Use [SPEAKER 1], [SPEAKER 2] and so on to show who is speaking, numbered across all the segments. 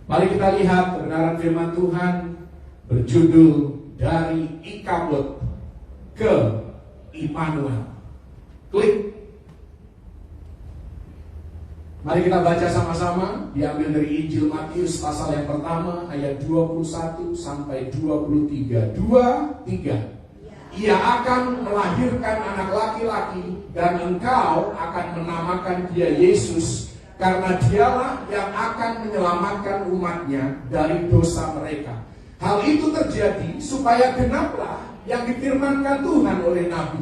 [SPEAKER 1] Mari kita lihat kebenaran firman Tuhan berjudul dari Ikabod ke Immanuel. Klik. Mari kita baca sama-sama, diambil dari Injil Matius pasal yang pertama ayat 21 sampai 23. 23. Ia akan melahirkan anak laki-laki dan engkau akan menamakan dia Yesus, karena dialah yang akan menyelamatkan umatnya dari dosa mereka. Hal itu terjadi supaya genaplah yang difirmankan Tuhan oleh Nabi.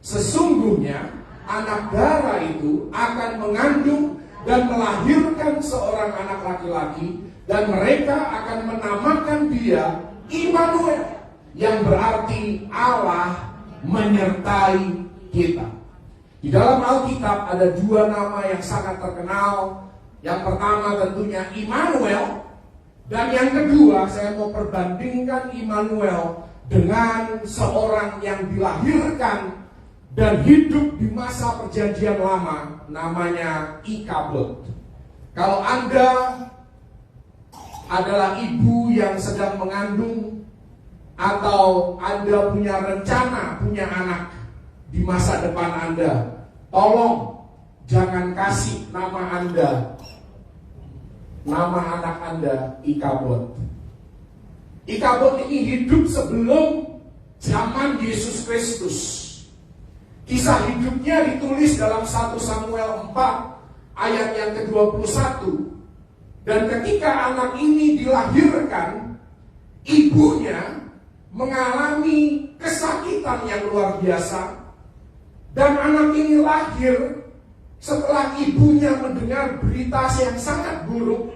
[SPEAKER 1] Sesungguhnya anak darah itu akan mengandung dan melahirkan seorang anak laki-laki, dan mereka akan menamakan dia Immanuel, yang berarti Allah menyertai kita. Di dalam Alkitab ada dua nama yang sangat terkenal. Yang pertama tentunya Immanuel, dan yang kedua saya mau perbandingkan Immanuel dengan seorang yang dilahirkan dan hidup di masa perjanjian lama, namanya Ikabod. Kalau Anda adalah ibu yang sedang mengandung, atau Anda punya rencana punya anak di masa depan Anda, tolong jangan kasih nama anak Anda Ikabod. Ikabod ini hidup sebelum zaman Yesus Kristus. Kisah hidupnya ditulis dalam 1 Samuel 4 ayat yang ke-21. Dan ketika anak ini dilahirkan, ibunya mengalami kesakitan yang luar biasa. Dan anak ini lahir setelah ibunya mendengar berita yang sangat buruk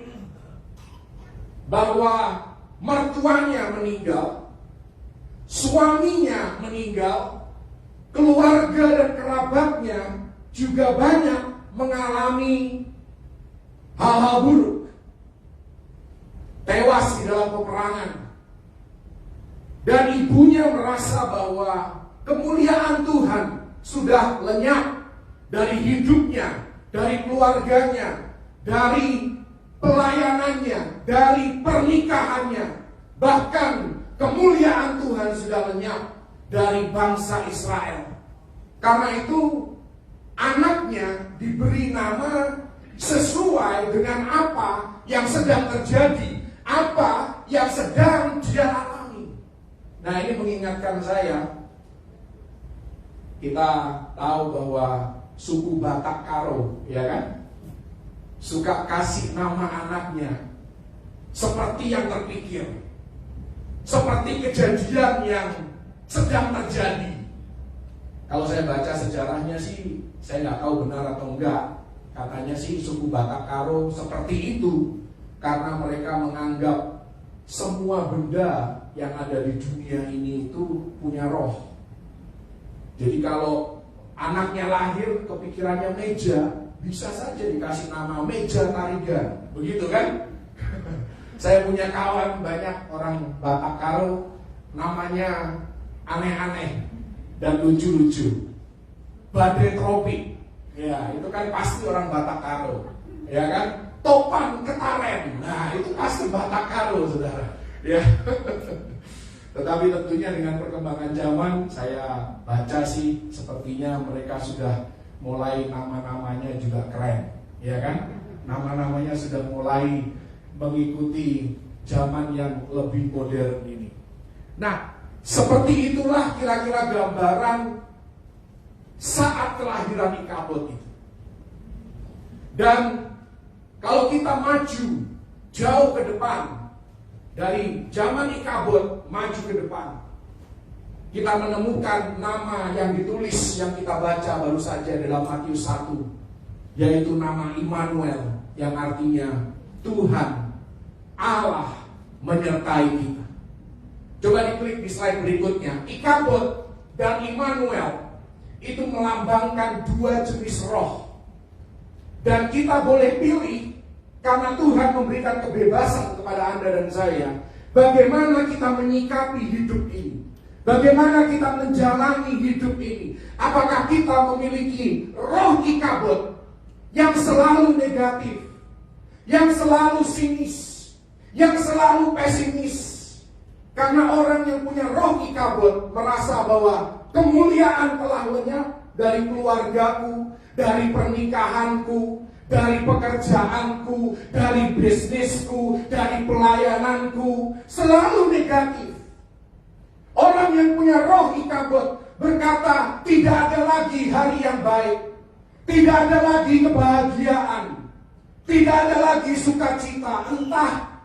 [SPEAKER 1] bahwa mertuanya meninggal, suaminya meninggal, keluarga dan kerabatnya juga banyak mengalami hal-hal buruk, tewas di dalam peperangan. Dan ibunya merasa bahwa kemuliaan Tuhan sudah lenyap dari hidupnya, dari keluarganya, dari pelayanannya, dari pernikahannya. Bahkan kemuliaan Tuhan sudah lenyap dari bangsa Israel. Karena itu anaknya diberi nama sesuai dengan apa yang sedang terjadi, apa yang sedang dia alami. Nah, ini mengingatkan saya, kita tahu bahwa suku Batak Karo, ya kan, suka kasih nama anaknya seperti yang terpikir, seperti kejadian yang sedang terjadi. Kalau saya baca sejarahnya sih, saya nggak tahu benar atau enggak. Katanya sih suku Batak Karo seperti itu karena mereka menganggap semua benda yang ada di dunia ini itu punya roh. Jadi kalau anaknya lahir kepikirannya meja, bisa saja dikasih nama Meja Tarigan, begitu kan? Saya punya kawan banyak orang Batak Karo, namanya aneh-aneh dan lucu-lucu. Badai tropik, ya itu kan pasti orang Batak Karo, ya kan? Topan Ketaren, nah itu pasti Batak Karo, saudara. Ya. Tetapi tentunya dengan perkembangan zaman, saya baca sih sepertinya mereka sudah mulai nama-namanya juga keren, ya kan? Nama-namanya sudah mulai mengikuti zaman yang lebih modern ini. Nah, seperti itulah kira-kira gambaran saat kelahiran Ikabod itu. Dan kalau kita maju jauh ke depan, dari zaman Ikabod maju ke depan, kita menemukan nama yang ditulis, yang kita baca baru saja dalam Matius 1, yaitu nama Immanuel, yang artinya Tuhan Allah menyertai kita. Coba diklik di slide berikutnya. Ikabod dan Immanuel itu melambangkan dua jenis roh, dan kita boleh pilih. Karena Tuhan memberikan kebebasan kepada Anda dan saya, bagaimana kita menyikapi hidup ini, bagaimana kita menjalani hidup ini. Apakah kita memiliki roh Ikabod yang selalu negatif, yang selalu sinis, yang selalu pesimis. Karena orang yang punya roh Ikabod merasa bahwa kemuliaan telah lenyap dari keluargaku, dari pernikahanku, dari pekerjaanku, dari bisnisku, dari pelayananku. Selalu negatif. Orang yang punya roh Ikabod berkata, tidak ada lagi hari yang baik, tidak ada lagi kebahagiaan, tidak ada lagi sukacita. Entah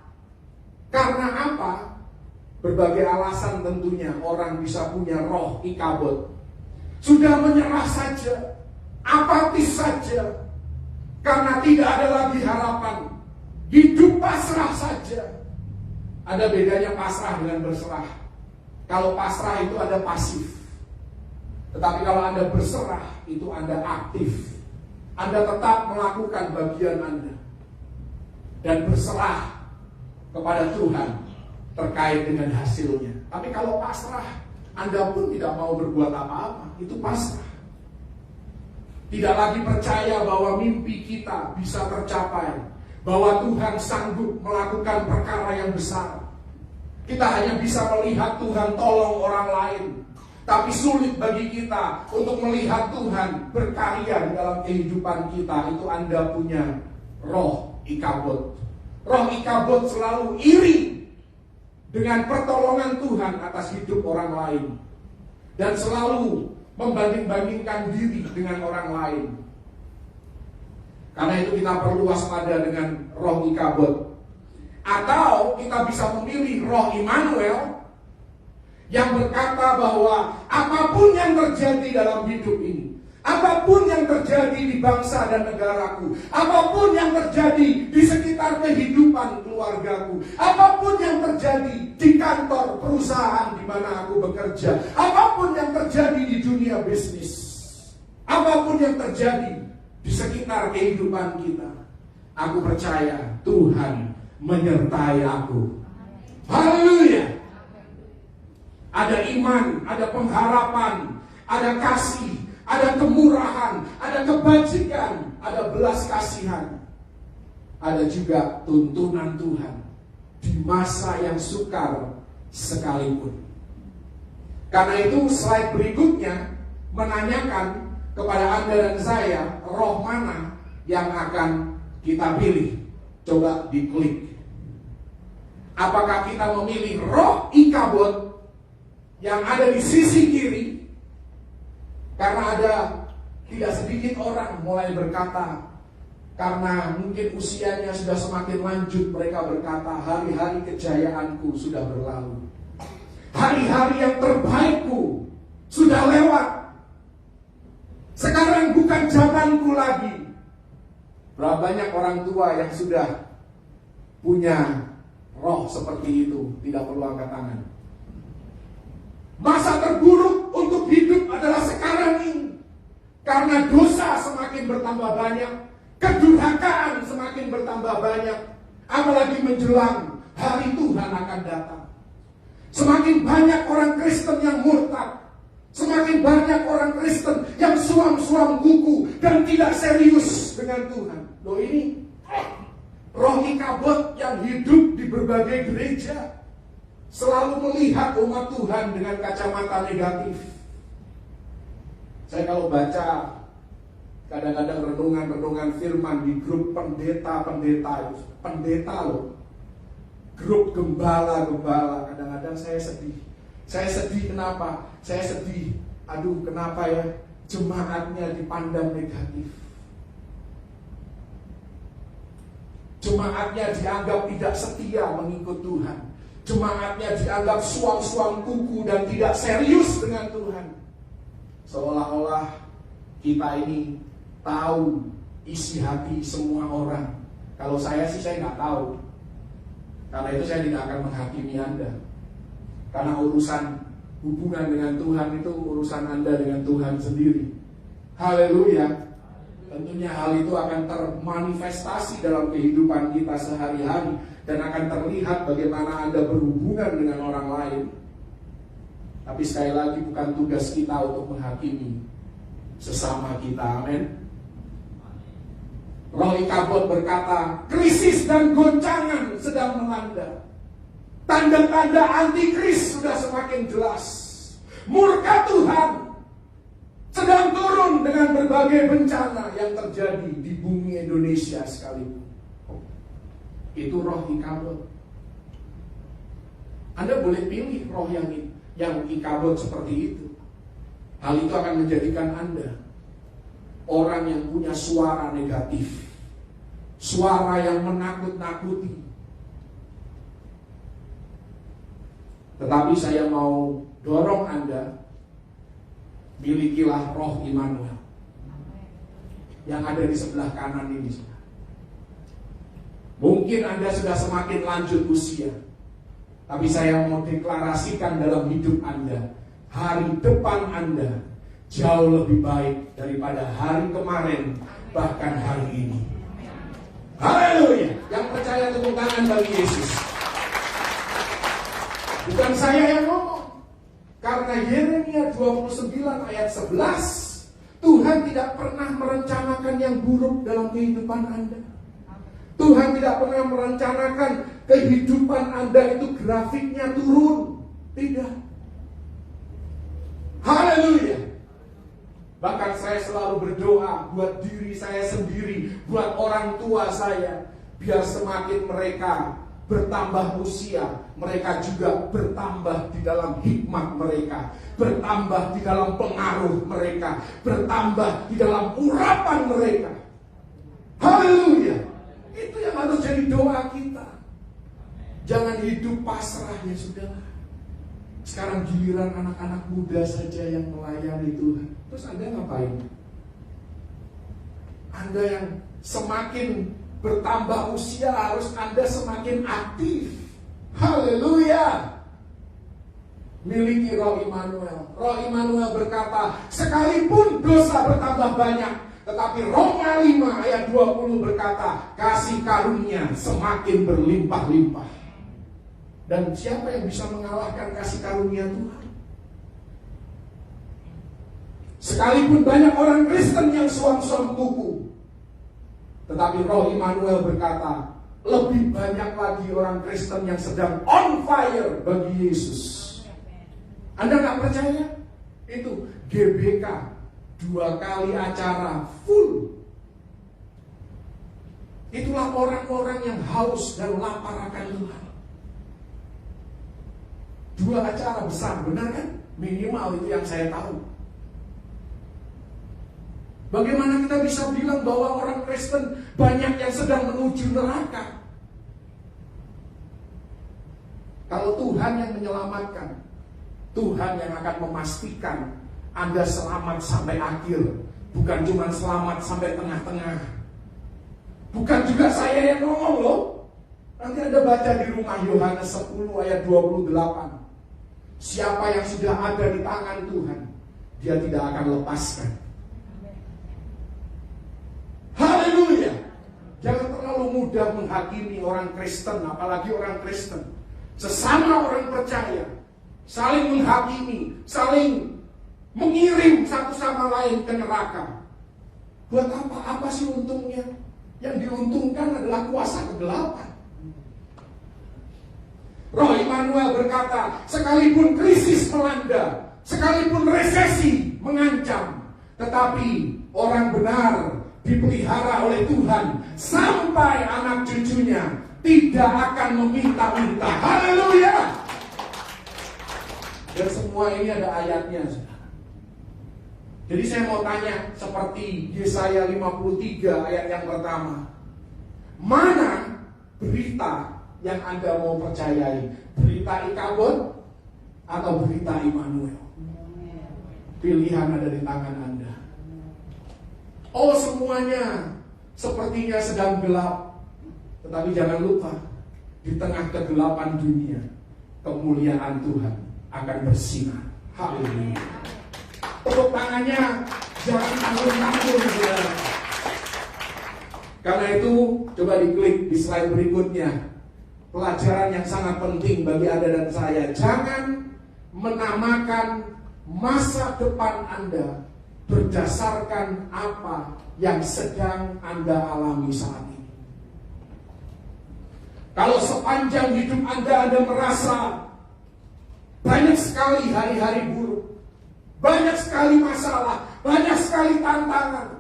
[SPEAKER 1] karena apa, berbagai alasan tentunya orang bisa punya roh Ikabod. Sudah menyerah saja, apatis saja, karena tidak ada lagi harapan. Hidup pasrah saja. Ada bedanya pasrah dengan berserah. Kalau pasrah itu Anda pasif. Tetapi kalau Anda berserah, itu Anda aktif. Anda tetap melakukan bagian Anda. Dan berserah kepada Tuhan terkait dengan hasilnya. Tapi kalau pasrah, Anda pun tidak mau berbuat apa-apa. Itu pasrah. Tidak lagi percaya bahwa mimpi kita bisa tercapai. Bahwa Tuhan sanggup melakukan perkara yang besar. Kita hanya bisa melihat Tuhan tolong orang lain. Tapi sulit bagi kita untuk melihat Tuhan berkarya di dalam kehidupan kita. Itu Anda punya roh Ikabod. Roh Ikabod selalu iri dengan pertolongan Tuhan atas hidup orang lain. Dan selalu membanding-bandingkan diri dengan orang lain. Karena itu kita perlu waspada dengan roh Ikabod. Atau kita bisa memilih roh Immanuel yang berkata bahwa apapun yang terjadi dalam hidup ini, apapun yang terjadi di bangsa dan negaraku, apapun yang terjadi di sekitar kehidupan keluargaku, apapun yang terjadi di kantor perusahaan di mana aku bekerja, apapun yang terjadi di dunia bisnis, apapun yang terjadi di sekitar kehidupan kita, aku percaya Tuhan menyertai aku. Haleluya. Ada iman, ada pengharapan, ada kasih, ada kemurahan, ada kebajikan, ada belas kasihan. Ada juga tuntunan Tuhan di masa yang sukar sekalipun. Karena itu slide berikutnya menanyakan kepada Anda dan saya, roh mana yang akan kita pilih? Coba diklik. Apakah kita memilih roh Ikabod yang ada di sisi kiri? Karena ada tidak sedikit orang mulai berkata, karena mungkin usianya sudah semakin lanjut, mereka berkata, hari-hari kejayaanku sudah berlalu, hari-hari yang terbaikku sudah lewat, sekarang bukan zamanku lagi. Berapa banyak orang tua yang sudah punya roh seperti itu? Tidak perlu angkat tangan. Masa terburuk untuk hidup adalah sekarang ini. Karena dosa semakin bertambah banyak, kedurhakaan semakin bertambah banyak, apalagi menjelang hari Tuhan akan datang. Semakin banyak orang Kristen yang murtad, semakin banyak orang Kristen yang suam-suam kuku dan tidak serius dengan Tuhan. Loh, ini roh Ikabod yang hidup di berbagai gereja selalu melihat umat Tuhan dengan kacamata negatif. Saya kalau baca kadang-kadang renungan-renungan firman di grup pendeta loh, grup gembala-gembala, kadang-kadang saya sedih. Saya sedih kenapa? Saya sedih, aduh kenapa ya jemaatnya dipandang negatif. Jemaatnya dianggap tidak setia mengikut Tuhan. Jemaatnya dianggap suam-suam kuku dan tidak serius dengan Tuhan. Seolah-olah kita ini tahu isi hati semua orang. Kalau saya sih saya nggak tahu. Karena itu saya tidak akan menghakimi Anda. Karena urusan hubungan dengan Tuhan itu urusan Anda dengan Tuhan sendiri. Haleluya. Tentunya hal itu akan termanifestasi dalam kehidupan kita sehari-hari dan akan terlihat bagaimana Anda berhubungan dengan orang lain. Tapi sekali lagi bukan tugas kita untuk menghakimi sesama kita. Amin. Roh Ikabod berkata, krisis dan goncangan sedang sedang melanda. Tanda-tanda antikris sudah semakin jelas. Murka Tuhan sedang turun dengan berbagai bencana yang terjadi di bumi Indonesia sekalipun. Itu roh Ikabod. Anda boleh pilih roh yang Ikabod seperti itu. Hal itu akan menjadikan Anda orang yang punya suara negatif, suara yang menakut-nakuti. Tetapi saya mau dorong Anda, milikilah roh Immanuel yang ada di sebelah kanan ini. Mungkin Anda sudah semakin lanjut usia, tapi saya mau deklarasikan dalam hidup Anda, hari depan Anda jauh lebih baik daripada hari kemarin, bahkan hari ini. Haleluya. Yang percaya tepuk tangan bagi Yesus. Bukan saya yang ngomong, karena Yeremia 29 ayat 11, Tuhan tidak pernah merencanakan yang buruk dalam kehidupan Anda. Tuhan tidak pernah merencanakan kehidupan Anda itu grafiknya turun. Tidak. Haleluya. Bahkan saya selalu berdoa buat diri saya sendiri, buat orang tua saya, biar semakin mereka bertambah usia, mereka juga bertambah di dalam hikmat mereka, bertambah di dalam pengaruh mereka, bertambah di dalam urapan mereka. Haleluya. Itu yang harus jadi doa kita. Jangan hidup pasrah, ya sudahlah. Sekarang giliran anak-anak muda saja yang melayani Tuhan. Terus Anda ngapain? Anda yang semakin bertambah usia, harus Anda semakin aktif. Haleluya. Miliki roh Immanuel. Roh Immanuel berkata, sekalipun dosa bertambah banyak, tetapi Roma 5 ayat 20 berkata, kasih karunia semakin berlimpah-limpah. Dan siapa yang bisa mengalahkan kasih karunia Tuhan? Sekalipun banyak orang Kristen yang suam-suam kuku, tetapi roh Immanuel berkata, lebih banyak lagi orang Kristen yang sedang on fire bagi Yesus. Anda gak percaya? Itu GBK 2 kali acara full. Itulah orang-orang yang haus dan lapar akan Tuhan. 2 acara besar, benar kan? Minimal itu yang saya tahu. Bagaimana kita bisa bilang bahwa orang Kristen banyak yang sedang menuju neraka? Kalau Tuhan yang menyelamatkan, Tuhan yang akan memastikan Anda selamat sampai akhir, bukan cuma selamat sampai tengah-tengah. Bukan juga saya yang ngomong loh. Nanti Anda baca di rumah Yohanes 10 ayat 28. Siapa yang sudah ada di tangan Tuhan, Dia tidak akan lepaskan. Haleluya. Jangan terlalu mudah menghakimi orang Kristen, apalagi orang Kristen. Sesama orang percaya, saling menghakimi, saling mengirim satu sama lain ke neraka. Buat apa? Apa sih untungnya? Yang diuntungkan adalah kuasa kegelapan. Roh Immanuel berkata, sekalipun krisis melanda, sekalipun resesi mengancam, tetapi orang benar dipelihara oleh Tuhan sampai anak cucunya tidak akan meminta-minta. Haleluya. Dan semua ini ada ayatnya. Jadi saya mau tanya, seperti Yesaya 53 ayat yang pertama, mana berita yang Anda mau percayai? Berita Ikabod atau berita Immanuel? Pilihan ada di tangan Anda. Oh, semuanya sepertinya sedang gelap. Tetapi jangan lupa, di tengah kegelapan dunia, kemuliaan Tuhan akan bersinar. Haleluya. Tepuk tangannya jangan tanggung-tanggung, saudara. Karena itu, coba diklik di slide berikutnya. Pelajaran yang sangat penting bagi Anda dan saya. Jangan menamakan masa depan Anda berdasarkan apa yang sedang Anda alami saat ini. Kalau sepanjang hidup Anda merasa banyak sekali hari-hari buruk, banyak sekali masalah, banyak sekali tantangan,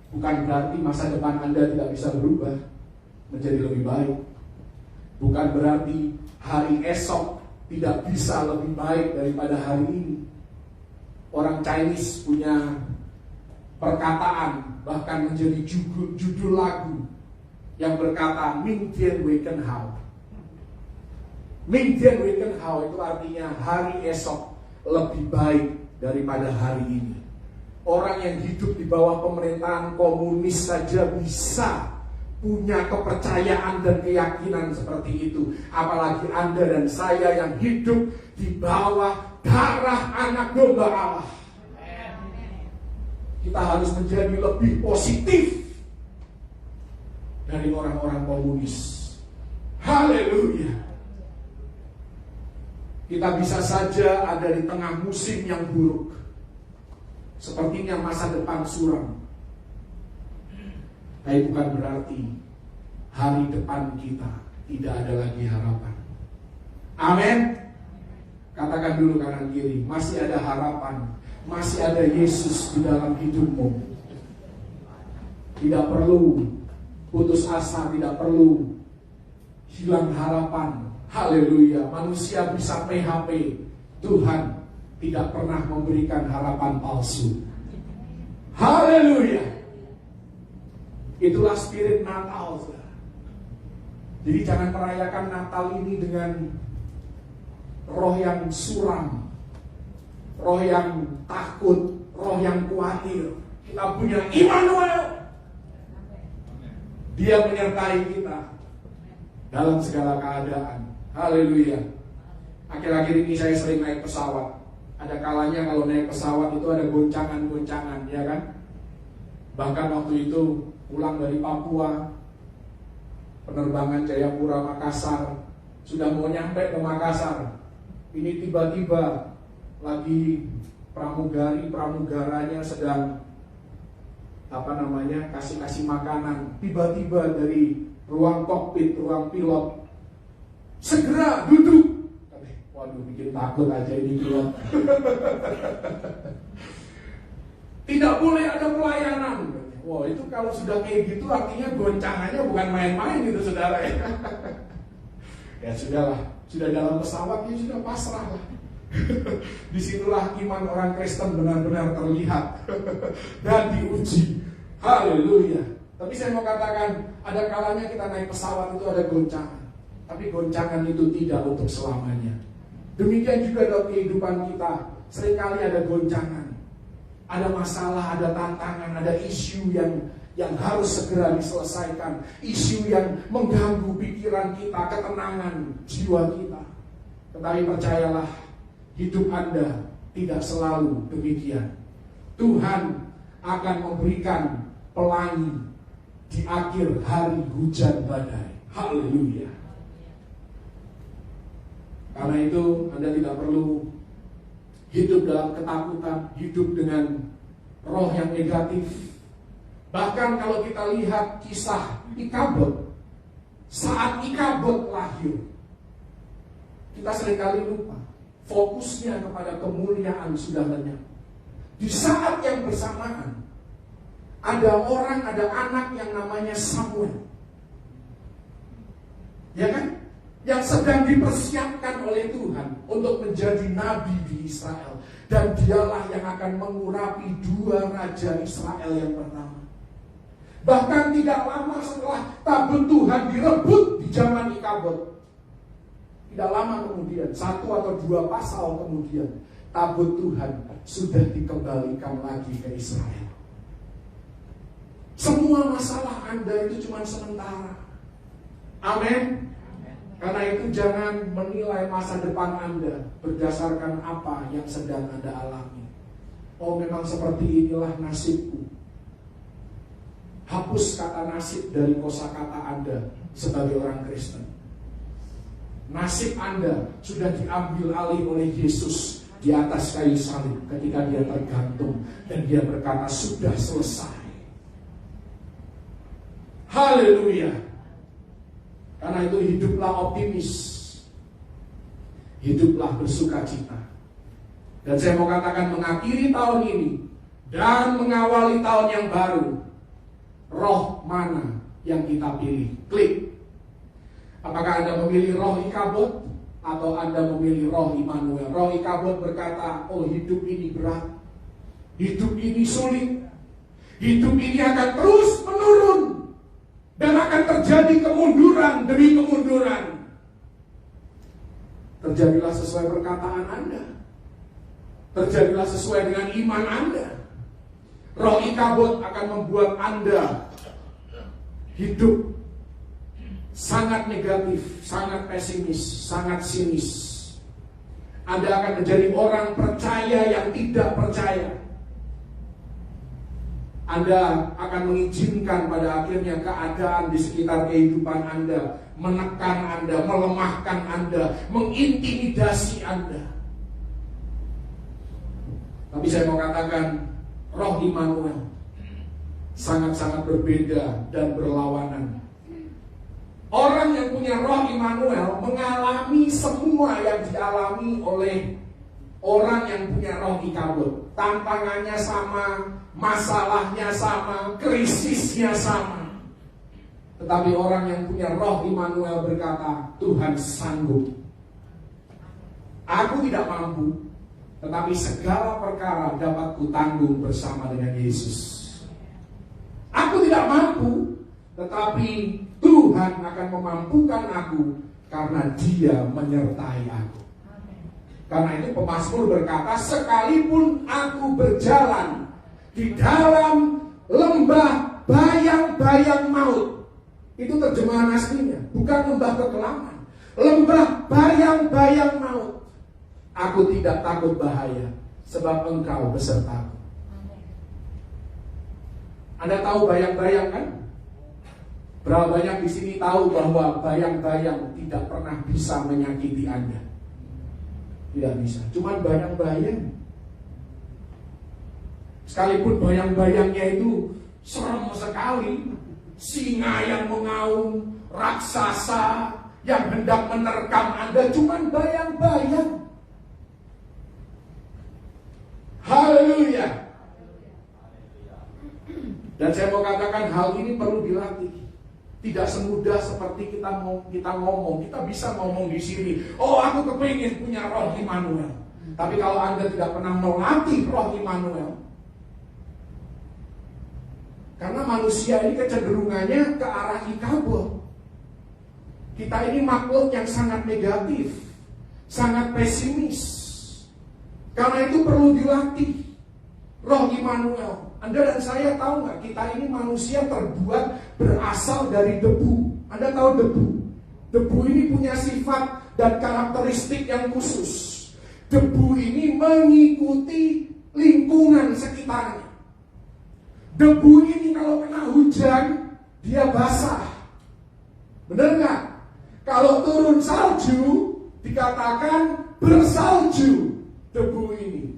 [SPEAKER 1] bukan berarti masa depan Anda tidak bisa berubah menjadi lebih baik. Bukan berarti hari esok tidak bisa lebih baik daripada hari ini. Orang Chinese punya perkataan, bahkan menjadi judul lagu yang berkata Ming Tian Wei Ken Hao. Ming Tian Wei Ken Hao itu artinya hari esok lebih baik daripada hari ini. Orang yang hidup di bawah pemerintahan komunis saja bisa punya kepercayaan dan keyakinan seperti itu. Apalagi Anda dan saya yang hidup di bawah darah anak domba Allah. Kita harus menjadi lebih positif dari orang-orang komunis. Haleluya. Kita bisa saja ada di tengah musim yang buruk, sepertinya masa depan suram. Tapi bukan berarti hari depan kita tidak ada lagi harapan. Amin. Katakan dulu kanan kiri, masih ada harapan, masih ada Yesus di dalam hidupmu. Tidak perlu putus asa, tidak perlu hilang harapan. Haleluya. Manusia bisa PHP, Tuhan tidak pernah memberikan harapan palsu. Haleluya. Itulah spirit Natal. Jadi jangan merayakan Natal ini dengan roh yang suram, roh yang takut, roh yang khawatir. Kita punya Immanuel. Dia menyertai kita dalam segala keadaan. Haleluya. Akhir-akhir ini saya sering naik pesawat. Ada kalanya kalau naik pesawat itu ada goncangan-goncangan, ya kan? Bahkan waktu itu pulang dari Papua, penerbangan Jayapura Makassar, sudah mau nyampe ke Makassar. Ini tiba-tiba lagi pramugaranya sedang kasih makanan. Tiba-tiba dari ruang kokpit, ruang pilot, segera duduk. Waduh, bikin takut aja ini pilot. Tidak boleh ada pelayanan. Wah, itu kalau sudah kayak gitu artinya goncangannya bukan main-main gitu, saudara ya. Ya sudahlah, sudah dalam pesawat ya sudah pasrah lah. Disitulah iman orang Kristen benar-benar terlihat dan diuji. Haleluya. Tapi saya mau katakan, ada kalanya kita naik pesawat itu ada goncangan. Tapi goncangan itu tidak untuk selamanya. Demikian juga dalam kehidupan kita, seringkali ada goncangan, ada masalah, ada tantangan, ada isu yang harus segera diselesaikan, isu yang mengganggu pikiran kita, ketenangan jiwa kita. Tetapi percayalah, hidup Anda tidak selalu demikian. Tuhan akan memberikan pelangi di akhir hari hujan badai. Haleluya. Karena itu Anda tidak perlu hidup dalam ketakutan, hidup dengan roh yang negatif. Bahkan kalau kita lihat kisah Ikabod, saat Ikabod lahir, kita seringkali lupa, fokusnya kepada kemuliaan sudah lenyap. Di saat yang bersamaan, ada anak yang namanya Samuel, ya kan? Yang sedang dipersiapkan oleh Tuhan untuk menjadi nabi di Israel. Dan dialah yang akan mengurapi dua raja Israel yang pertama. Bahkan tidak lama setelah tabut Tuhan direbut di zaman Ikabod, tidak lama kemudian, 1 atau 2 pasal kemudian, tabut Tuhan sudah dikembalikan lagi ke Israel. Semua masalah Anda itu cuma sementara. Amin. Karena itu jangan menilai masa depan Anda berdasarkan apa yang sedang Anda alami. Oh, memang seperti inilah nasibku. Hapus kata nasib dari kosakata Anda sebagai orang Kristen. Nasib Anda sudah diambil alih oleh Yesus di atas kayu salib ketika dia tergantung dan dia berkata sudah selesai. Haleluya. Karena itu hiduplah optimis, hiduplah bersukacita. Dan saya mau katakan, mengakhiri tahun ini dan mengawali tahun yang baru, roh mana yang kita pilih? Klik. Apakah Anda memilih roh Ikabod atau Anda memilih roh Immanuel? Roh Ikabod berkata, oh hidup ini berat, hidup ini sulit, hidup ini akan terus menurun, dan akan terjadi kemunduran demi kemunduran. Terjadilah sesuai perkataan Anda, terjadilah sesuai dengan iman Anda. Roh Ikabod akan membuat Anda hidup sangat negatif, sangat pesimis, sangat sinis. Anda akan menjadi orang percaya yang tidak percaya. Anda akan mengizinkan pada akhirnya keadaan di sekitar kehidupan Anda menekan Anda, melemahkan Anda, mengintimidasi Anda. Tapi saya mau katakan, roh Immanuel sangat-sangat berbeda dan berlawanan. Orang yang punya roh Immanuel mengalami semua yang dialami oleh orang yang punya roh Ikabod. Tantangannya sama, masalahnya sama, krisisnya sama. Tetapi orang yang punya roh Immanuel berkata, Tuhan sanggup. Aku tidak mampu, tetapi segala perkara dapat kutanggung bersama dengan Yesus. Aku tidak mampu, tetapi Tuhan akan memampukan aku karena Dia menyertai aku. Karena itu pemazmur berkata, sekalipun aku berjalan di dalam lembah bayang-bayang maut. Itu terjemahan aslinya, bukan lembah kekelaman. Lembah bayang-bayang maut. Aku tidak takut bahaya, sebab Engkau besertaku. Anda tahu bayang-bayang kan? Berapa banyak di sini tahu bahwa bayang-bayang tidak pernah bisa menyakiti Anda? Tidak bisa, cuma bayang-bayang. Sekalipun bayang-bayangnya itu serem sekali, singa yang mengaum, raksasa yang hendak menerkam Anda, cuma bayang-bayang. Haleluya. Dan saya mau katakan, hal ini perlu dilatih. Tidak semudah seperti kita ngomong. Kita bisa ngomong di sini, oh aku kepingin punya roh Immanuel. Tapi kalau Anda tidak pernah melatih roh Immanuel, karena manusia ini kecenderungannya ke arah Ikabod. Kita ini makhluk yang sangat negatif, sangat pesimis. Karena itu perlu dilatih roh Immanuel. Anda dan saya tahu nggak, kita ini manusia terbuat berasal dari debu. Anda tahu debu? Debu ini punya sifat dan karakteristik yang khusus. Debu ini mengikuti lingkungan sekitarnya. Debu ini kalau kena hujan, dia basah. Benar nggak? Kalau turun salju, dikatakan bersalju debu ini.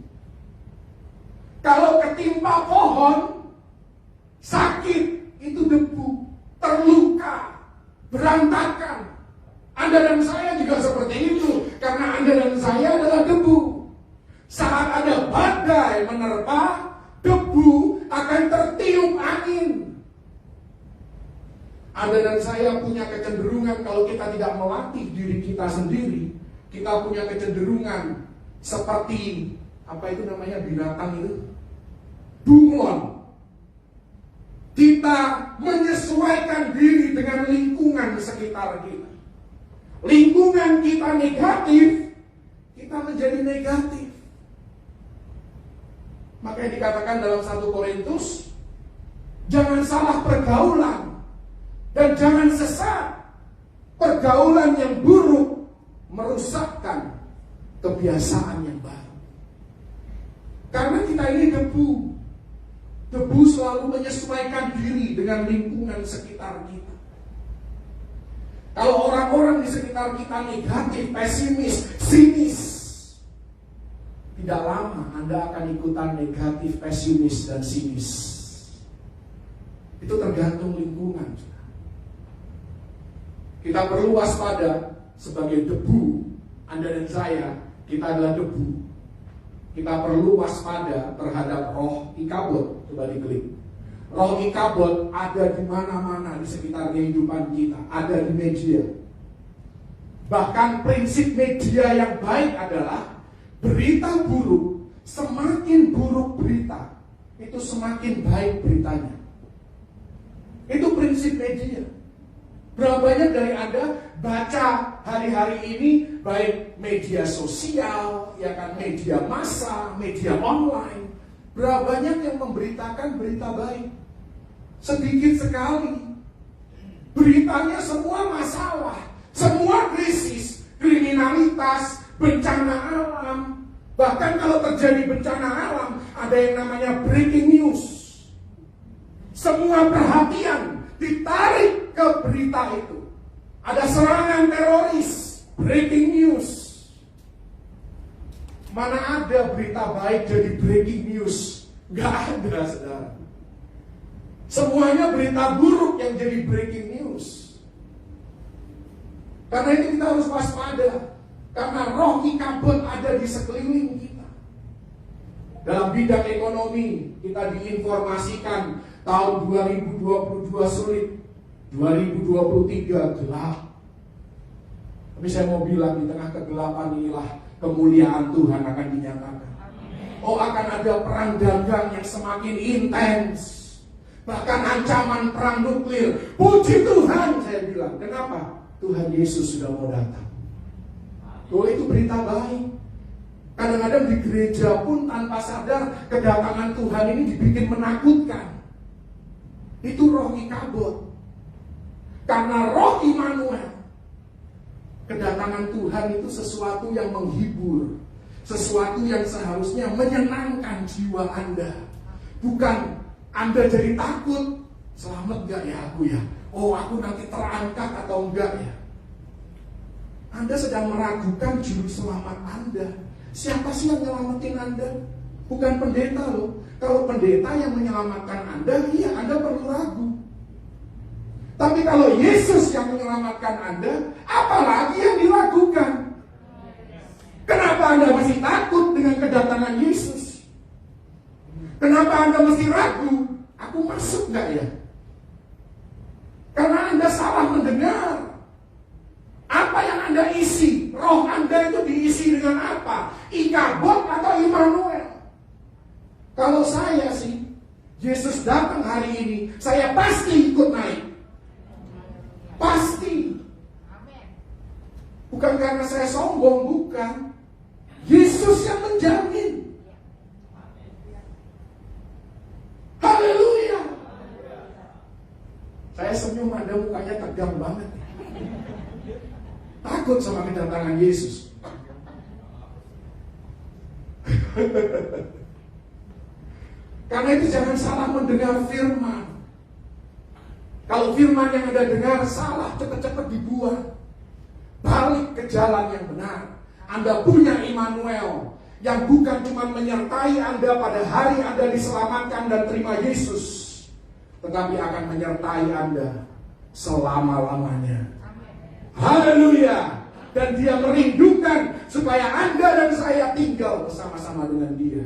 [SPEAKER 1] Kalau ketimpa pohon, sakit, itu debu, terluka, berantakan. Anda dan saya juga seperti itu, karena Anda dan saya adalah debu. Saat ada badai menerpa, debu akan tertiup angin. Anda dan saya punya kecenderungan, kalau kita tidak melatih diri kita sendiri, kita punya kecenderungan seperti apa itu namanya binatang itu? Bunglon. Kita menyesuaikan diri dengan lingkungan sekitar kita. Lingkungan kita negatif, kita menjadi negatif. Makanya dikatakan dalam 1 Korintus, jangan salah pergaulan dan jangan sesat. Pergaulan yang buruk merusakkan kebiasaan yang baru. Karena kita ini debu. Debu selalu menyesuaikan diri dengan lingkungan sekitar kita. Kalau orang-orang di sekitar kita negatif, pesimis, sinis, tidak lama Anda akan ikutan negatif, pesimis, dan sinis. Itu tergantung lingkungan. Kita perlu waspada sebagai debu. Anda dan saya, kita adalah debu. Kita perlu waspada terhadap roh Ikabod. Coba diklik. Roh Ikabod ada di mana-mana di sekitar kehidupan kita, ada di media. Bahkan prinsip media yang baik adalah berita buruk, semakin buruk berita, itu semakin baik beritanya. Itu prinsip media. Berapa banyak dari Anda baca hari-hari ini baik media sosial, ya kan, media massa, media online. Berapa banyak yang memberitakan berita baik? Sedikit sekali. Beritanya semua masalah, semua krisis, kriminalitas, bencana alam. Bahkan kalau terjadi bencana alam, ada yang namanya breaking news. Semua perhatian ditarik ke berita itu. Ada serangan teroris, breaking news. Mana ada berita baik jadi breaking news? Gak ada, saudara. Semuanya berita buruk yang jadi breaking news. Karena itu kita harus waspada. Karena roh Ikabod ada di sekeliling kita. Dalam bidang ekonomi, kita diinformasikan tahun 2022 sulit, 2023 gelap. Tapi saya mau bilang, di tengah kegelapan inilah kemuliaan Tuhan akan dinyatakan. Oh, akan ada perang dagang yang semakin intens. Bahkan ancaman perang nuklir. Puji Tuhan, saya bilang. Kenapa? Tuhan Yesus sudah mau datang. Oh, itu berita baik. Kadang-kadang di gereja pun tanpa sadar kedatangan Tuhan ini dibikin menakutkan. Itu roh Ikabod. Karena roh Immanuel, kedatangan Tuhan itu sesuatu yang menghibur, sesuatu yang seharusnya menyenangkan jiwa Anda. Bukan Anda jadi takut, selamat gak ya aku ya? Oh, aku nanti terangkat atau enggak ya? Anda sedang meragukan juru selamat Anda. Siapa sih yang nyelamatin Anda? Bukan pendeta loh. Kalau pendeta yang menyelamatkan Anda, iya Anda perlu ragu. Tapi kalau Yesus yang menyelamatkan Anda, apalagi yang diragukan? Kenapa Anda masih takut dengan kedatangan Yesus? Kenapa Anda mesti ragu? Aku masuk gak ya? Karena Anda salah mendengar. Apa yang Anda isi? Roh Anda itu diisi dengan apa? Ikabod atau Immanuel? Kalau saya sih, Yesus datang hari ini, saya pasti ikut naik. Pasti. Bukan karena saya sombong, bukan. Yesus yang menjamin. Haleluya. Saya senyum, Anda mukanya tegang banget. Takut sama kedatangan Yesus. Karena itu jangan salah mendengar firman. Kalau firman yang Anda dengar salah, cepat-cepat dibuang. Balik ke jalan yang benar. Anda punya Immanuel yang bukan cuma menyertai Anda pada hari Anda diselamatkan dan terima Yesus, tetapi akan menyertai Anda selama-lamanya. Haleluya. Dan dia merindukan supaya Anda dan saya tinggal bersama-sama dengan dia.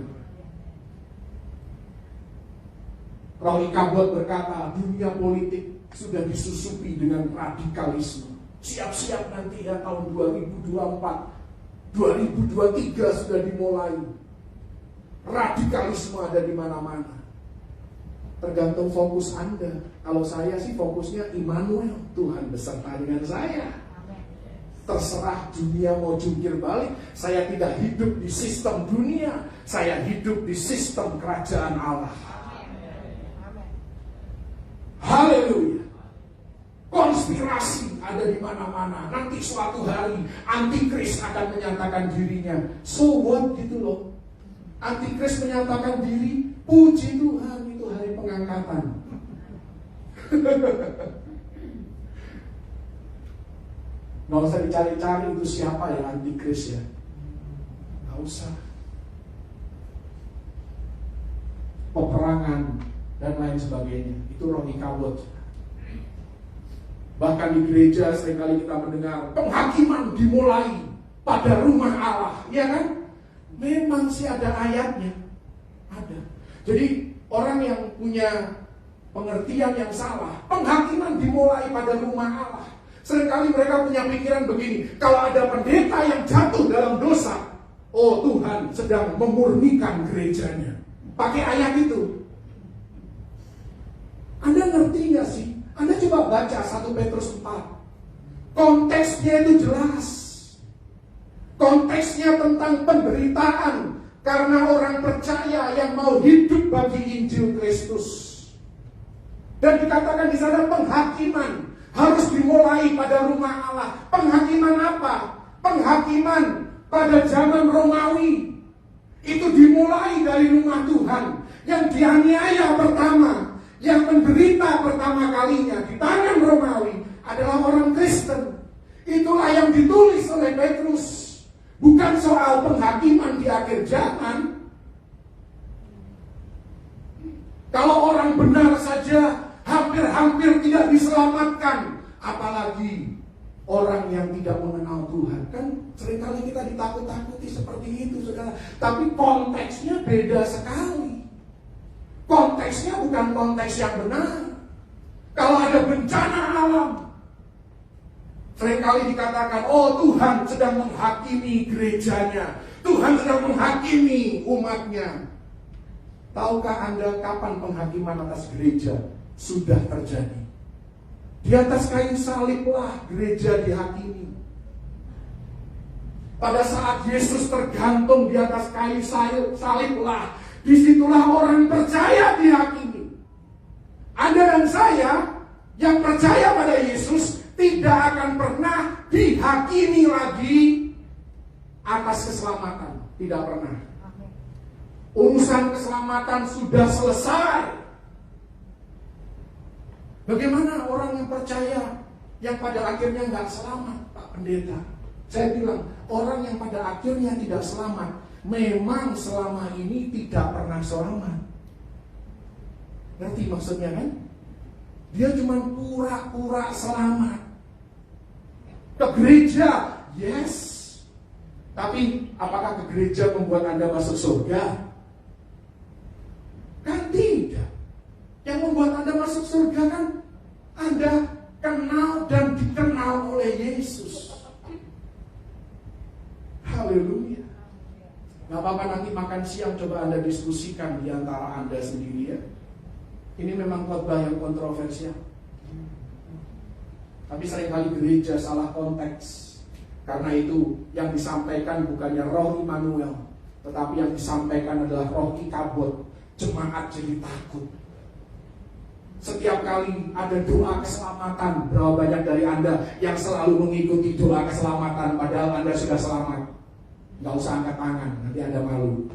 [SPEAKER 1] Roh Ikabod berkata, dunia politik sudah disusupi dengan radikalisme. Siap-siap nanti ya tahun 2024, 2023 sudah dimulai. Radikalisme ada di mana-mana. Tergantung fokus Anda. Kalau saya sih fokusnya Immanuel, Tuhan beserta dengan saya. Terserah dunia mau jungkir balik, saya tidak hidup di sistem dunia, saya hidup di sistem kerajaan Allah. Haleluya. Konspirasi ada di mana-mana. Nanti suatu hari Antikris akan menyatakan dirinya. So what gitu loh. Antikris menyatakan diri, puji Tuhan, itu hari pengangkatan. Nggak usah dicari-cari itu siapa ya Antikris ya. Nggak usah. Peperangan dan lain sebagainya. Itu roh Ikabod. Bahkan di gereja seringkali kita mendengar penghakiman dimulai pada rumah Allah, ya kan? Memang sih ada ayatnya, ada. Jadi orang yang punya pengertian yang salah, penghakiman dimulai pada rumah Allah. Seringkali mereka punya pikiran begini, kalau ada pendeta yang jatuh dalam dosa, oh Tuhan sedang memurnikan gerejanya. Pakai ayat itu. Anda ngerti gak sih? Anda coba baca 1 Petrus 4. Konteksnya itu jelas. Konteksnya tentang penderitaan karena orang percaya yang mau hidup bagi Injil Kristus. Dan dikatakan di sana penghakiman harus dimulai pada rumah Allah. Penghakiman apa? Penghakiman pada zaman Romawi. Itu dimulai dari rumah Tuhan. Yang dianiaya pertama, yang menderita pertama kalinya di tangan Romawi adalah orang Kristen. Itulah yang ditulis oleh Petrus. Bukan soal penghakiman di akhir zaman. Kalau orang benar saja hampir-hampir tidak diselamatkan, apalagi orang yang tidak mengenal Tuhan. Kan seringkali kita ditakut-takuti seperti itu, saudara. Tapi konteksnya beda sekali. Konteksnya bukan konteks yang benar. Kalau ada bencana alam, seringkali dikatakan, oh Tuhan sedang menghakimi gerejanya, Tuhan sedang menghakimi umatnya. Tahukah Anda kapan penghakiman atas gereja sudah terjadi? Di atas kayu saliblah gereja dihakimi. Pada saat Yesus tergantung di atas kayu saliblah, disitulah orang percaya dihakimi. Anda dan saya yang percaya pada Yesus tidak akan pernah dihakimi lagi atas keselamatan. Tidak pernah. Urusan keselamatan sudah selesai. Bagaimana orang yang percaya yang pada akhirnya nggak selamat, Pak Pendeta? Saya bilang, orang yang pada akhirnya tidak selamat memang selama ini tidak pernah selamat. Ngerti maksudnya kan? Dia cuma pura-pura selamat. Ke gereja, yes. Tapi apakah ke gereja membuat Anda masuk surga? Kan tidak. Yang membuat Anda masuk surga kan Anda kenal dan dikenal oleh Yesus. Haleluya. Gak apa-apa, nanti makan siang coba Anda diskusikan di antara Anda sendiri ya. Ini memang khotbah yang kontroversial. Tapi seringkali gereja salah konteks. Karena itu yang disampaikan bukannya roh Immanuel, tetapi yang disampaikan adalah roh Ikabod. Jemaat jadi takut. Setiap kali ada doa keselamatan, berapa banyak dari Anda yang selalu mengikuti doa keselamatan padahal Anda sudah selamat? Gak usah angkat tangan, nanti Anda malu.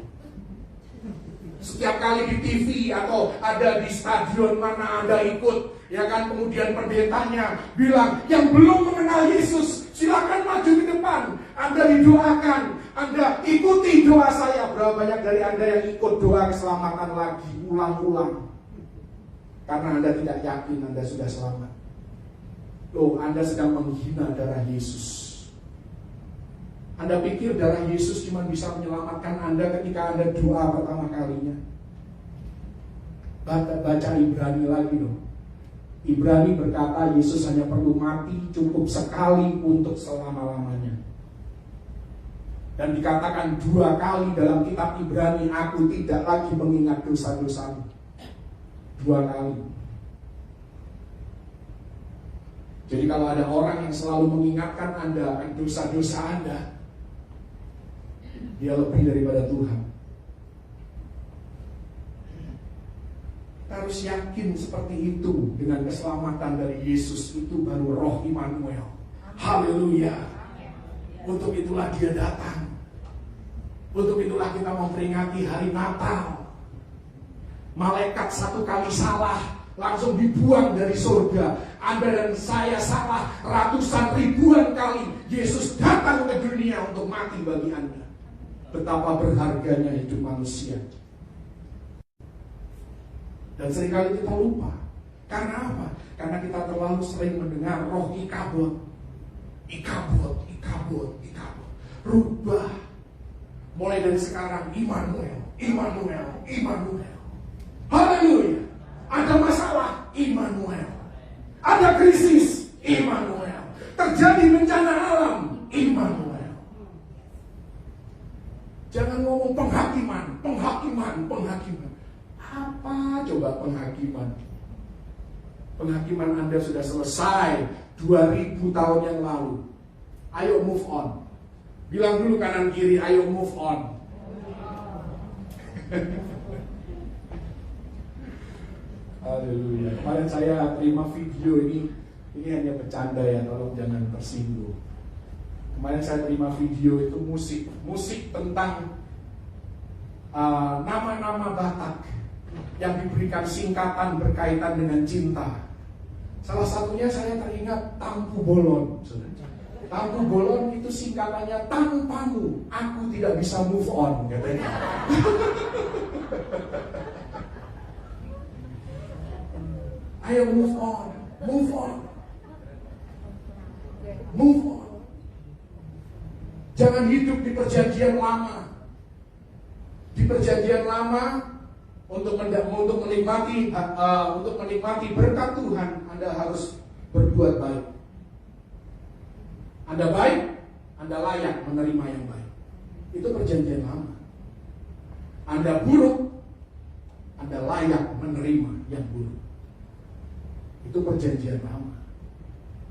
[SPEAKER 1] Setiap kali di TV atau ada di stadion mana Anda ikut, ya kan, kemudian pendetanya bilang, yang belum mengenal Yesus silakan maju ke depan, Anda didoakan, Anda ikuti doa saya. Berapa banyak dari Anda yang ikut doa keselamatan lagi, ulang-ulang, karena Anda tidak yakin Anda sudah selamat. Loh, Anda sedang menghina darah Yesus. Anda pikir darah Yesus cuma bisa menyelamatkan Anda ketika Anda doa pertama kalinya? Baca Ibrani lagi loh. Ibrani berkata Yesus hanya perlu mati cukup sekali untuk selama-lamanya. Dan dikatakan 2 kali dalam kitab Ibrani, aku tidak lagi mengingat dosa-dosamu. 2 kali. Jadi kalau ada orang yang selalu mengingatkan Anda akan dosa-dosa Anda, dia lebih daripada Tuhan. Kita harus yakin seperti itu. Dengan keselamatan dari Yesus itu baru roh Immanuel. Haleluya. Untuk itulah dia datang. Untuk itulah kita memperingati hari Natal. Malaikat 1 kali salah langsung dibuang dari surga. Anda dan saya salah ratusan ribuan kali. Yesus datang ke dunia untuk mati bagi Anda. Betapa berharganya hidup manusia. Dan seringkali kita lupa Karena apa? Karena kita terlalu sering mendengar roh Ikabod. Ikabod, Ikabod, Ikabod. Rubah. Mulai dari sekarang, Immanuel, Immanuel, Immanuel. Haleluya. Ada masalah, Immanuel. Ada krisis, Immanuel. Terjadi bencana alam, Immanuel. Jangan ngomong penghakiman, penghakiman, penghakiman. Apa coba penghakiman? Penghakiman Anda sudah selesai 2000 tahun yang lalu. Ayo move on. Bilang dulu kanan kiri, ayo move on. Haleluya. Kemarin saya terima video ini hanya bercanda ya, tolong jangan tersinggung. Kemarin saya terima video itu musik tentang nama-nama Batak yang diberikan singkatan berkaitan dengan cinta. Salah satunya saya teringat Tampu Bolon. Tampu Bolon itu singkatannya tanpamu aku tidak bisa move on, katanya. Ayo move on, move on, move on. Jangan hidup di perjanjian lama. Di perjanjian lama untuk menikmati berkat Tuhan, Anda harus berbuat baik. Anda baik, Anda layak menerima yang baik. Itu perjanjian lama. Anda buruk, Anda layak menerima yang buruk. Itu perjanjian lama.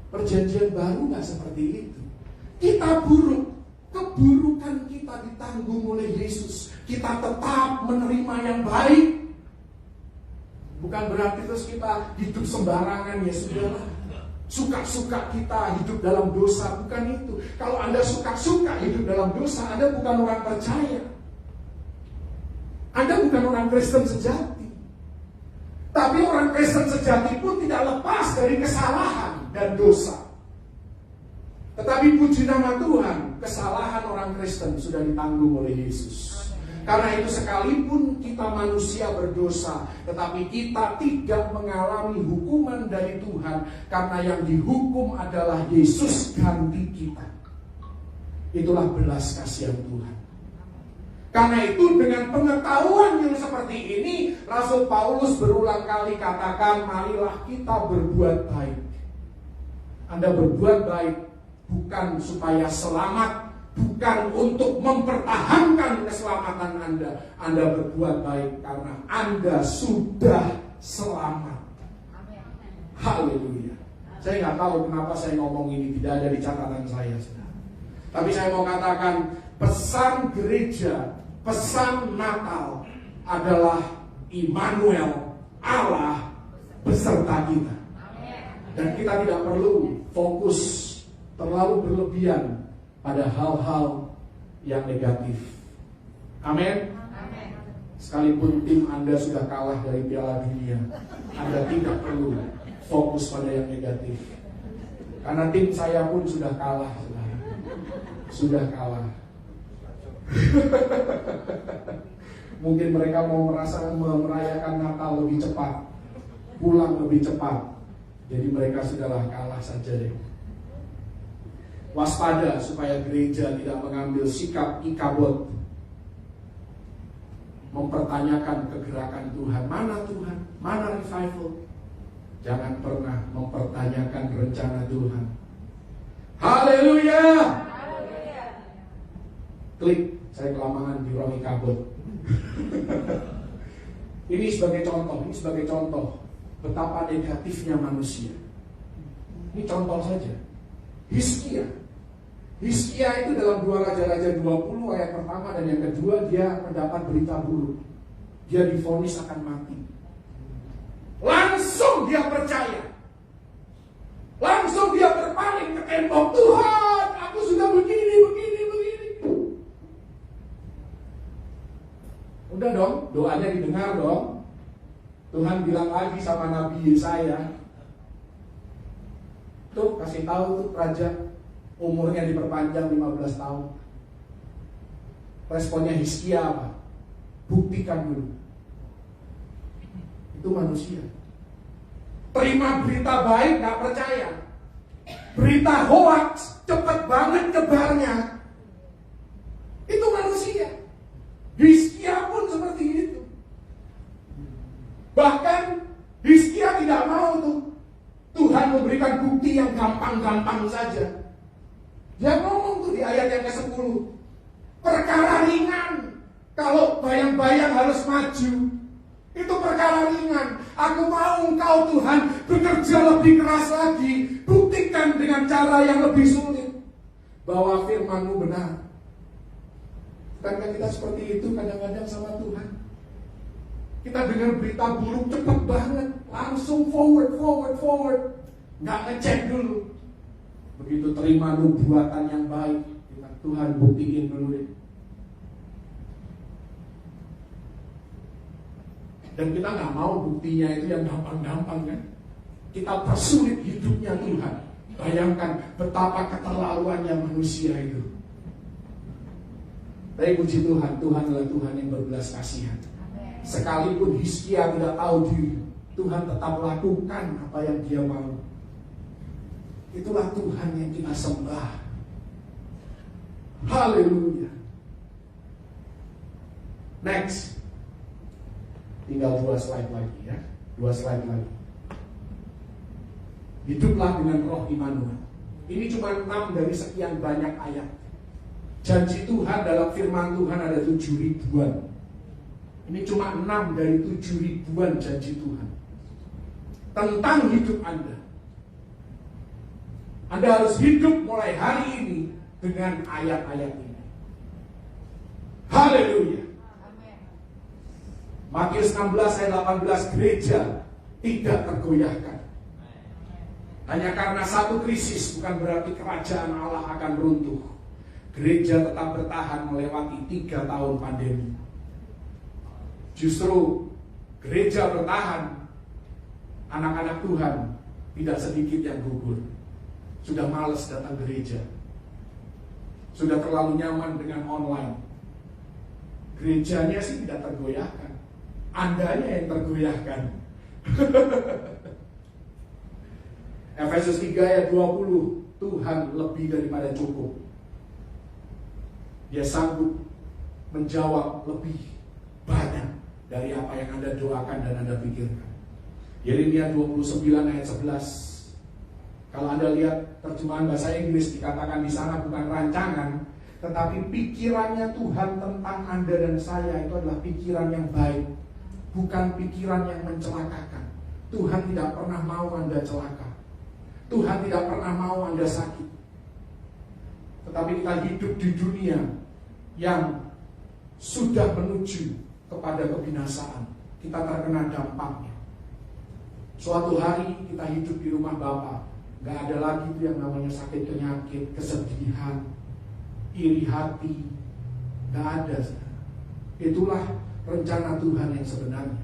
[SPEAKER 1] Perjanjian baru gak seperti itu. Kita buruk, keburukan kita ditanggung oleh Yesus. Kita tetap menerima yang baik. Bukan berarti terus kita hidup sembarangan, ya sudahlah. Suka-suka kita hidup dalam dosa, bukan itu. Kalau Anda suka-suka hidup dalam dosa, Anda bukan orang percaya. Anda bukan orang Kristen sejati. Tapi orang Kristen sejati pun tidak lepas dari kesalahan dan dosa. Tetapi puji nama Tuhan, kesalahan orang Kristen sudah ditanggung oleh Yesus. Karena itu sekalipun kita manusia berdosa, tetapi kita tidak mengalami hukuman dari Tuhan, karena yang dihukum adalah Yesus ganti kita. Itulah belas kasihan Tuhan. Karena itu dengan pengetahuan yang seperti ini, Rasul Paulus berulang kali katakan, marilah kita berbuat baik. Anda berbuat baik bukan supaya selamat, bukan untuk mempertahankan keselamatan Anda. Anda berbuat baik karena Anda sudah selamat. Haleluya. Saya nggak tahu kenapa saya ngomong ini, tidak ada di catatan saya. Tapi saya mau katakan, pesan gereja, pesan Natal adalah Immanuel, Allah beserta kita. Dan kita tidak perlu fokus terlalu berlebihan pada hal-hal yang negatif. Amin. Sekalipun tim Anda sudah kalah dari Piala Dunia, Anda tidak perlu fokus pada yang negatif. Karena tim saya pun sudah kalah. Sudah kalah. Mungkin mereka mau merayakan Natal lebih cepat, pulang lebih cepat. Jadi mereka sudahlah kalah saja deh. Waspada supaya gereja tidak mengambil sikap Ikabod, mempertanyakan kegerakan Tuhan. Mana Tuhan? Mana revival? Jangan pernah mempertanyakan rencana Tuhan. Haleluya. Klik, saya kelamaan di ruang Ikabod. Ini sebagai contoh betapa negatifnya manusia. Ini contoh saja. Hizkia itu dalam 2 Raja-Raja 20 ayat pertama dan yang kedua, dia mendapat berita buruk. Dia divonis akan mati. Langsung dia percaya. Langsung dia berpaling ke tembok. Tuhan, aku sudah begini. Udah dong, doanya didengar dong. Tuhan bilang lagi sama Nabi Yesaya, tuh kasih tahu tuh raja, umurnya diperpanjang 15 tahun. Responnya Hizkia apa? Buktikan dulu. Itu manusia. Terima berita baik, gak percaya. Berita hoax, cepet banget nyebarnya. Itu manusia. Hizkia pun seperti itu. Bahkan Hizkia tidak mau tuh Tuhan memberikan bukti yang gampang-gampang saja. Dia ngomong tuh di ayat yang ke-10, perkara ringan. Kalau bayang-bayang harus maju, itu perkara ringan. Aku mau Engkau Tuhan bekerja lebih keras lagi. Buktikan dengan cara yang lebih sulit bahwa firman-Mu benar. Bukankah kita seperti itu kadang-kadang sama Tuhan? Kita dengar berita buruk cepat banget, langsung forward. Nggak ngecek dulu. Begitu terima nubuatan yang baik, kita, Tuhan buktiin dulu deh. Dan kita nggak mau buktinya itu yang gampang-gampang kan. Kita persulit hidupnya Tuhan. Bayangkan betapa keterlaluannya manusia itu. Tapi puji Tuhan, Tuhan adalah Tuhan yang berbelas kasihan. Sekalipun Hizkia tidak tahu diri, Tuhan tetap lakukan apa yang Dia mau. Itulah Tuhan yang kita sembah. Haleluya. Next. Tinggal 2 slide lagi ya. 2 slide lagi. Hiduplah dengan roh Immanuel. Ini cuma 6 dari sekian banyak ayat. Janji Tuhan dalam firman Tuhan ada 7 ribuan. Ini cuma 6 dari 7 ribuan janji Tuhan tentang hidup Anda. Anda harus hidup mulai hari ini dengan ayat-ayat ini. Haleluya. Matius 16 ayat 18, gereja tidak tergoyahkan. Hanya karena satu krisis bukan berarti kerajaan Allah akan runtuh. Gereja tetap bertahan melewati 3 tahun pandemi. Justru gereja bertahan, anak-anak Tuhan tidak sedikit yang gugur. Sudah malas datang gereja. Sudah terlalu nyaman dengan online. Gerejanya sih tidak tergoyahkan. Andanya yang tergoyahkan. Efesus 3 ayat 20, Tuhan lebih daripada cukup. Dia sanggup menjawab lebih banyak dari apa yang Anda doakan dan Anda pikirkan. Yeremia 29 ayat 11. Kalau Anda lihat terjemahan bahasa Inggris, dikatakan di sana bukan rancangan, tetapi pikirannya Tuhan tentang Anda dan saya itu adalah pikiran yang baik, bukan pikiran yang mencelakakan. Tuhan tidak pernah mau Anda celaka. Tuhan tidak pernah mau Anda sakit. Tetapi kita hidup di dunia yang sudah menuju kepada kebinasaan. Kita terkena dampaknya. Suatu hari kita hidup di rumah Bapa, gak ada lagi itu yang namanya sakit penyakit, kesedihan, iri hati. Gak ada. Itulah rencana Tuhan yang sebenarnya.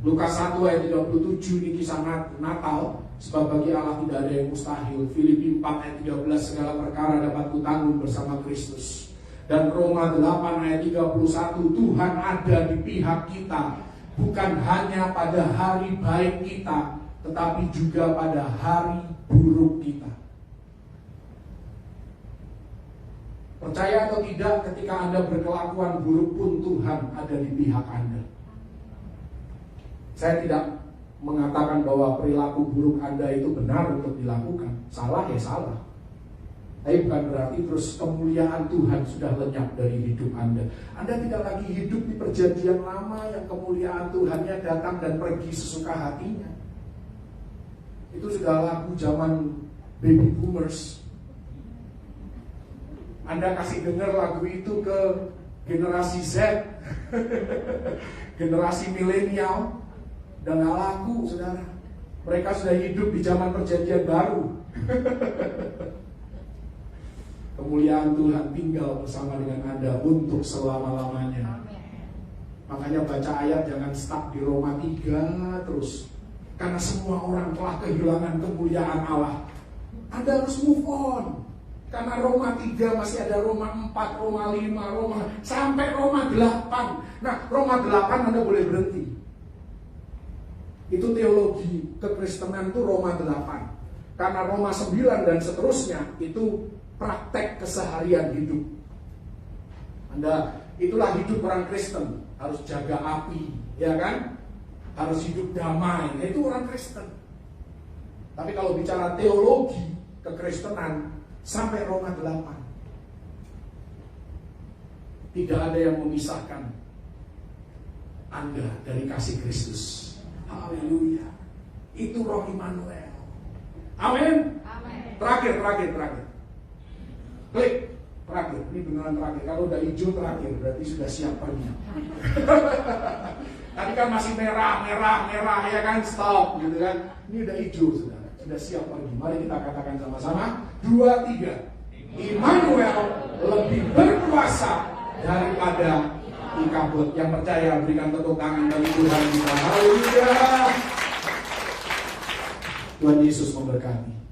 [SPEAKER 1] Lukas 1 ayat 37 ini kisah Natal. Sebab bagi Allah tidak ada yang mustahil. Filipi 4 ayat 13, segala perkara dapat kutanggung bersama Kristus. Dan Roma 8 ayat 31, Tuhan ada di pihak kita, bukan hanya pada hari baik kita, tetapi juga pada hari buruk kita. Percaya atau tidak, ketika Anda berkelakuan buruk pun Tuhan ada di pihak Anda. Saya tidak mengatakan bahwa perilaku buruk Anda itu benar untuk dilakukan. Salah ya salah. Tapi bukan berarti terus kemuliaan Tuhan sudah lenyap dari hidup Anda. Anda tidak lagi hidup di perjanjian lama yang kemuliaan Tuhannya datang dan pergi sesuka hatinya. Itu sudah lagu zaman baby boomers. Anda kasih dengar lagu itu ke generasi Z, generasi milenial, dan gak laku, saudara. Mereka sudah hidup di zaman perjanjian baru. Kemuliaan Tuhan tinggal bersama dengan Anda untuk selama-lamanya. Makanya baca ayat jangan stuck di Roma 3 terus. Karena semua orang telah kehilangan kemuliaan Allah. Anda harus move on. Karena Roma 3 masih ada Roma 4, Roma 5, Roma sampai Roma 8. Nah, Roma 8 Anda boleh berhenti. Itu teologi kekristenan itu Roma 8. Karena Roma 9 dan seterusnya itu praktek keseharian hidup. Itulah hidup orang Kristen, harus jaga api, ya kan? Harus hidup damai, itu orang Kristen. Tapi kalau bicara teologi kekristenan sampai Roma 8, tidak ada yang memisahkan Anda dari kasih Kristus. Haleluya. Itu Roh Immanuel. Amin. Terakhir. Klik. Terakhir. Ini beneran terakhir. Kalau udah hijau terakhir, berarti sudah siap pergi. Tadi kan masih merah ya kan, stop gitu kan. Ini udah hijau sudah siap pergi. Mari kita katakan sama-sama 2, 3. Immanuel lebih berkuasa daripada Ikabod. Yang percaya berikan tepuk tangan bagi Tuhan kita. Haleluya. Tuhan Yesus memberkati.